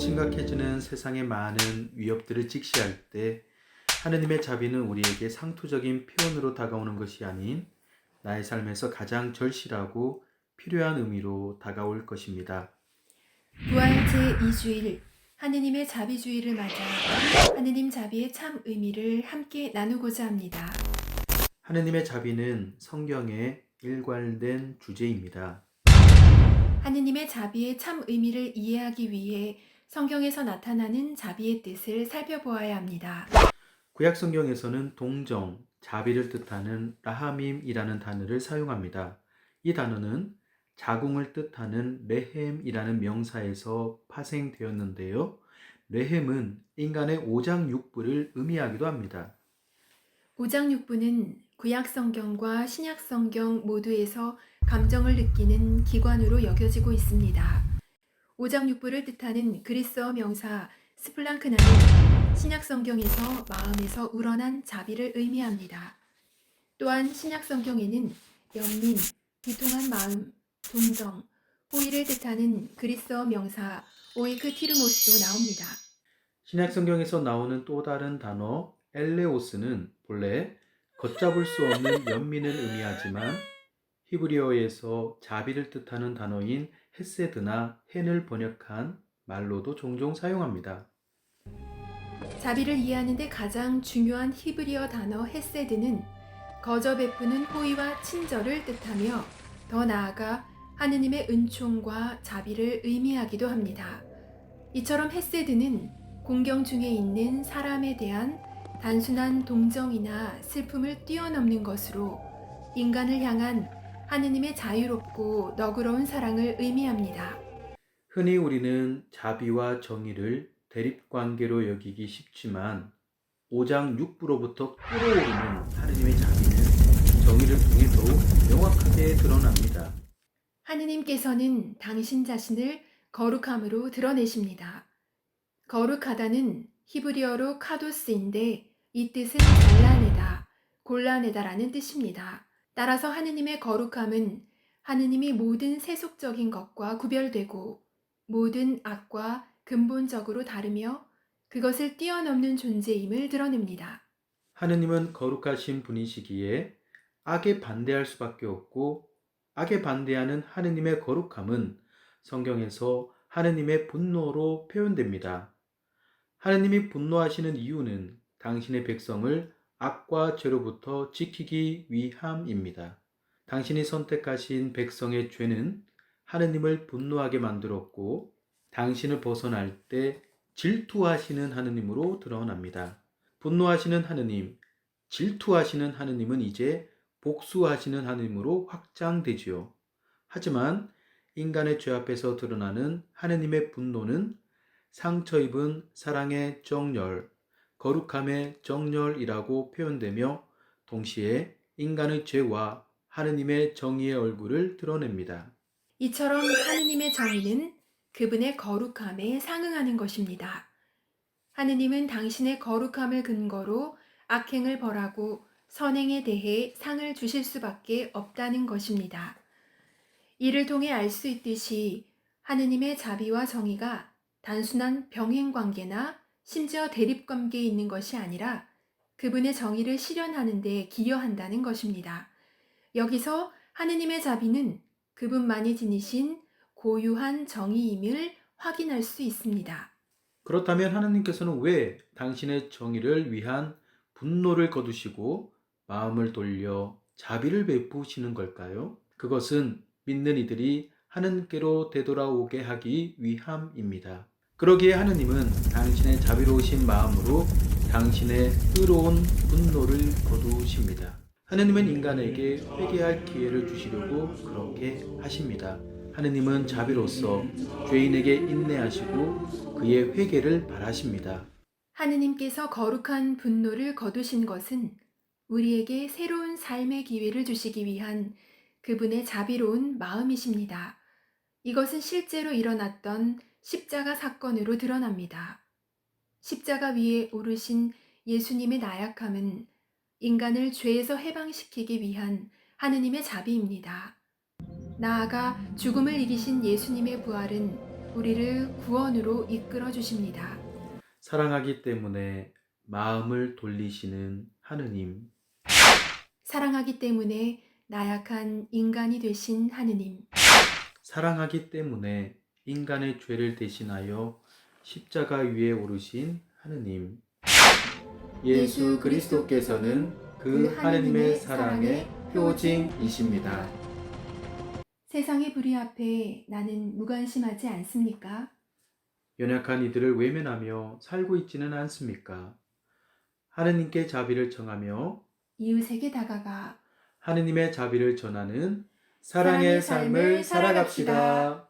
심각해지는 세상의 많은 위협들을 직시할 때 하느님의 자비는 우리에게 상투적인 표현으로 다가오는 것이 아닌 나의 삶에서 가장 절실하고 필요한 의미로 다가올 것입니다. 부활 제2주일 하느님의 자비주의를 맞아 하느님 자비의 참 의미를 함께 나누고자 합니다. 하느님의 자비는 성경에 일관된 주제입니다. 하느님의 자비의 참 의미를 이해하기 위해 성경에서 나타나는 자비의 뜻을 살펴보아야 합니다. 구약 성경에서는 동정, 자비를 뜻하는 라하밈이라는 단어를 사용합니다. 이 단어는 자궁을 뜻하는 레헴이라는 명사에서 파생되었는데요. 레헴은 인간의 오장육부를 의미하기도 합니다. 오장육부는 구약 성경과 신약 성경 모두에서 감정을 느끼는 기관으로 여겨지고 있습니다. 오장육부를 뜻하는 그리스어 명사 스플랑크나는 신약 성경에서 마음에서 우러난 자비를 의미합니다. 또한 신약 성경에는 연민, 비통한 마음, 동정, 호의를 뜻하는 그리스어 명사 오이크티르모스도 나옵니다. 신약 성경에서 나오는 또 다른 단어 엘레오스는 본래 걷잡을 수 없는 연민을 의미하지만 히브리어에서 자비를 뜻하는 단어인 헤세드나 헨을 번역한 말로도 종종 사용합니다. 자비를 이해하는 데 가장 중요한 히브리어 단어 헤세드는 거저 베푸는 호의와 친절을 뜻하며 더 나아가 하느님의 은총과 자비를 의미하기도 합니다. 이처럼 헤세드는 공경 중에 있는 사람에 대한 단순한 동정이나 슬픔을 뛰어넘는 것으로 인간을 향한 하느님의 자유롭고 너그러운 사랑을 의미합니다. 흔히 우리는 자비와 정의를 대립관계로 여기기 쉽지만 오장육부로부터 끓어오르는 하느님의 자비는 정의를 통해 더욱 명확하게 드러납니다. 하느님께서는 당신 자신을 거룩함으로 드러내십니다. 거룩하다는 히브리어로 카도스인데 이 뜻은 잘라내다, 골라내다라는 뜻입니다. 따라서 하느님의 거룩함은 하느님이 모든 세속적인 것과 구별되고 모든 악과 근본적으로 다르며 그것을 뛰어넘는 존재임을 드러냅니다. 하느님은 거룩하신 분이시기에 악에 반대할 수밖에 없고 악에 반대하는 하느님의 거룩함은 성경에서 하느님의 분노로 표현됩니다. 하느님이 분노하시는 이유는 당신의 백성을 악과 죄로부터 지키기 위함입니다. 당신이 선택하신 백성의 죄는 하느님을 분노하게 만들었고 당신을 벗어날 때 질투하시는 하느님으로 드러납니다. 분노하시는 하느님, 질투하시는 하느님은 이제 복수하시는 하느님으로 확장되지요. 하지만 인간의 죄 앞에서 드러나는 하느님의 분노는 상처 입은 사랑의 정열, 거룩함의 정열이라고 표현되며 동시에 인간의 죄와 하느님의 정의의 얼굴을 드러냅니다. 이처럼 하느님의 정의는 그분의 거룩함에 상응하는 것입니다. 하느님은 당신의 거룩함을 근거로 악행을 벌하고 선행에 대해 상을 주실 수밖에 없다는 것입니다. 이를 통해 알 수 있듯이 하느님의 자비와 정의가 단순한 병행 관계나 심지어 대립 관계에 있는 것이 아니라 그분의 정의를 실현하는 데 기여한다는 것입니다. 여기서 하느님의 자비는 그분만이 지니신 고유한 정의임을 확인할 수 있습니다. 그렇다면 하나님께서는 왜 당신의 정의를 위한 분노를 거두시고 마음을 돌려 자비를 베푸시는 걸까요? 그것은 믿는 이들이 하느님께로 되돌아오게 하기 위함입니다. 그러기에 하느님은 당신의 자비로우신 마음으로 당신의 의로운 분노를 거두십니다. 하느님은 인간에게 회개할 기회를 주시려고 그렇게 하십니다. 하느님은 자비로서 죄인에게 인내하시고 그의 회개를 바라십니다. 하느님께서 거룩한 분노를 거두신 것은 우리에게 새로운 삶의 기회를 주시기 위한 그분의 자비로운 마음이십니다. 이것은 실제로 일어났던 십자가 사건으로 드러납니다. 십자가 위에 오르신 예수님의 나약함은 인간을 죄에서 해방시키기 위한 하느님의 자비입니다. 나아가 죽음을 이기신 예수님의 부활은 우리를 구원으로 이끌어 주십니다. 사랑하기 때문에 마음을 돌리시는 하느님. 사랑하기 때문에 나약한 인간이 되신 하느님. 사랑하기 때문에 인간의 죄를 대신하여 십자가 위에 오르신 하느님. 예수 그리스도께서는 그 하느님의 사랑의 표징이십니다. 세상의 불의 앞에 나는 무관심하지 않습니까? 연약한 이들을 외면하며 살고 있지는 않습니까? 하느님께 자비를 청하며 이웃에게 다가가 하느님의 자비를 전하는 사랑의 삶을 살아갑시다.